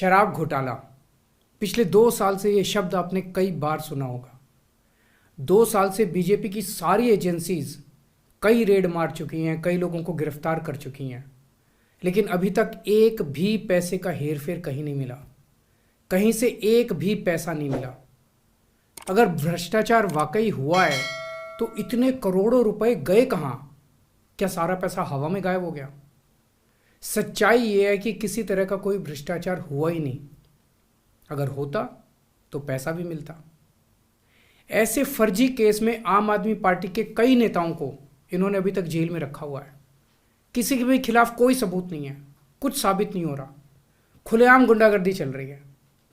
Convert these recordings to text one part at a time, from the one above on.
शराब घोटाला। पिछले 2 साल से ये शब्द आपने कई बार सुना होगा। 2 साल से बीजेपी की सारी एजेंसीज कई रेड मार चुकी हैं, कई लोगों को गिरफ्तार कर चुकी हैं, लेकिन अभी तक एक भी पैसे का हेरफेर कहीं नहीं मिला, कहीं से एक भी पैसा नहीं मिला। अगर भ्रष्टाचार वाकई हुआ है तो इतने करोड़ों रुपए गए कहाँ? क्या सारा पैसा हवा में गायब हो गया? सच्चाई ये है कि किसी तरह का कोई भ्रष्टाचार हुआ ही नहीं। अगर होता तो पैसा भी मिलता। ऐसे फर्जी केस में आम आदमी पार्टी के कई नेताओं को इन्होंने अभी तक जेल में रखा हुआ है। किसी के भी खिलाफ कोई सबूत नहीं है, कुछ साबित नहीं हो रहा, खुलेआम गुंडागर्दी चल रही है,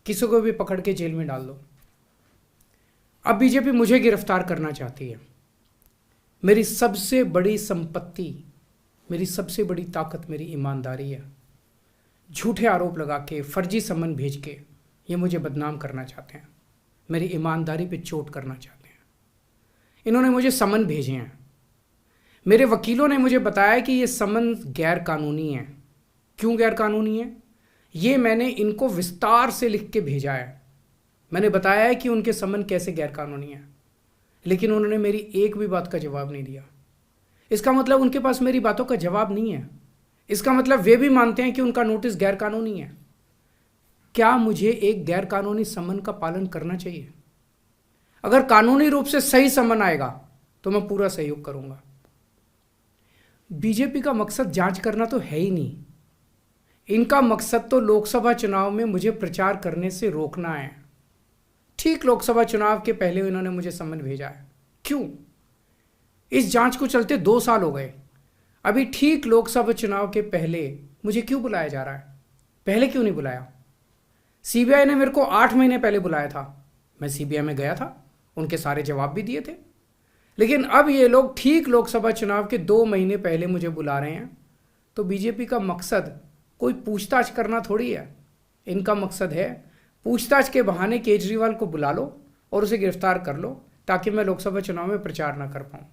किसी को भी पकड़ के जेल में डाल दो। अब बीजेपी मुझे गिरफ्तार करना चाहती है। मेरी सबसे बड़ी संपत्ति, मेरी सबसे बड़ी ताकत मेरी ईमानदारी है। झूठे आरोप लगा के, फर्जी समन भेज के ये मुझे बदनाम करना चाहते हैं, मेरी ईमानदारी पे चोट करना चाहते हैं। इन्होंने मुझे समन भेजे हैं। मेरे वकीलों ने मुझे बताया कि ये समन गैर कानूनी है। क्यों गैर कानूनी है? ये मैंने इनको विस्तार से लिख के भेजा है। मैंने बताया है कि उनके समन कैसे गैर कानूनी है, लेकिन उन्होंने मेरी एक भी बात का जवाब नहीं दिया। इसका मतलब उनके पास मेरी बातों का जवाब नहीं है। इसका मतलब वे भी मानते हैं कि उनका नोटिस गैर कानूनी है। क्या मुझे एक गैर कानूनी समन का पालन करना चाहिए? अगर कानूनी रूप से सही समन आएगा तो मैं पूरा सहयोग करूंगा। बीजेपी का मकसद जांच करना तो है ही नहीं। इनका मकसद तो लोकसभा चुनाव में मुझे प्रचार करने से रोकना है। ठीक लोकसभा चुनाव के पहले इन्होंने मुझे समन भेजा है। क्यों? इस जांच को चलते 2 साल हो गए। अभी ठीक लोकसभा चुनाव के पहले मुझे क्यों बुलाया जा रहा है? पहले क्यों नहीं बुलाया? सीबीआई ने मेरे को 8 महीने पहले बुलाया था। मैं सीबीआई में गया था, उनके सारे जवाब भी दिए थे। लेकिन अब ये लोग ठीक लोकसभा चुनाव के 2 महीने पहले मुझे बुला रहे हैं। तो बीजेपी का मकसद कोई पूछताछ करना थोड़ी है। इनका मकसद है पूछताछ के बहाने केजरीवाल को बुला लो और उसे गिरफ्तार कर लो, ताकि मैं लोकसभा चुनाव में प्रचार ना कर पाऊं।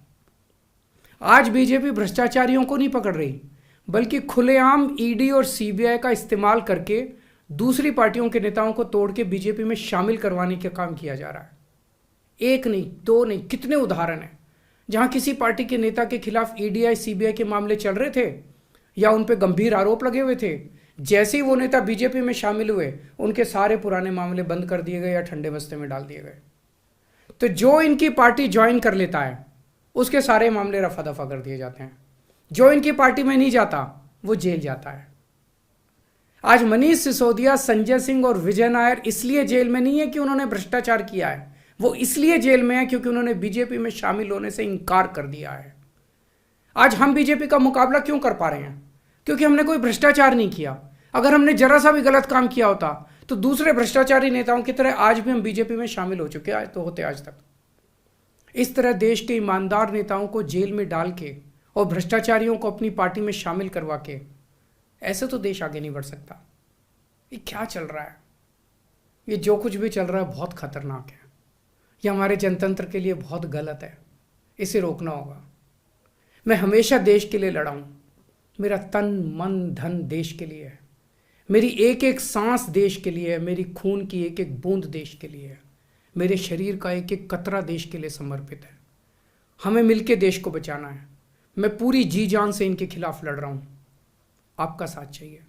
आज बीजेपी भ्रष्टाचारियों को नहीं पकड़ रही, बल्कि खुलेआम ईडी और सीबीआई का इस्तेमाल करके दूसरी पार्टियों के नेताओं को तोड़ के बीजेपी में शामिल करवाने का काम किया जा रहा है। एक नहीं, 2 नहीं, कितने उदाहरण हैं जहां किसी पार्टी के नेता के खिलाफ ईडी सीबीआई के मामले चल रहे थे या उन पर गंभीर आरोप लगे हुए थे। जैसे ही वो नेता बीजेपी में शामिल हुए, उनके सारे पुराने मामले बंद कर दिए गए या ठंडे बस्ते में डाल दिए गए। तो जो इनकी पार्टी ज्वाइन कर लेता है उसके सारे मामले रफा दफा कर दिए जाते हैं। जो इनकी पार्टी में नहीं जाता वो जेल जाता है। आज मनीष सिसोदिया, संजय सिंह और विजय नायर इसलिए जेल में नहीं है कि उन्होंने भ्रष्टाचार किया है, वो इसलिए जेल में है क्योंकि उन्होंने बीजेपी में शामिल होने से इनकार कर दिया है। आज हम बीजेपी का मुकाबला क्यों कर पा रहे हैं? क्योंकि हमने कोई भ्रष्टाचार नहीं किया। अगर हमने जरा सा भी गलत काम किया होता तो दूसरे भ्रष्टाचारी नेताओं की तरह आज भी हम बीजेपी में शामिल हो चुके तो होते आज तक। इस तरह देश के ईमानदार नेताओं को जेल में डाल के और भ्रष्टाचारियों को अपनी पार्टी में शामिल करवा के ऐसे तो देश आगे नहीं बढ़ सकता। ये क्या चल रहा है? ये जो कुछ भी चल रहा है बहुत खतरनाक है। ये हमारे जनतंत्र के लिए बहुत गलत है। इसे रोकना होगा। मैं हमेशा देश के लिए लड़ा हूं। मेरा तन मन धन देश के लिए है। मेरी एक एक सांस देश के लिए है। मेरी खून की एक एक बूंद देश के लिए है। मेरे शरीर का एक एक कतरा देश के लिए समर्पित है। हमें मिलकर देश को बचाना है। मैं पूरी जी जान से इनके खिलाफ लड़ रहा हूं। आपका साथ चाहिए।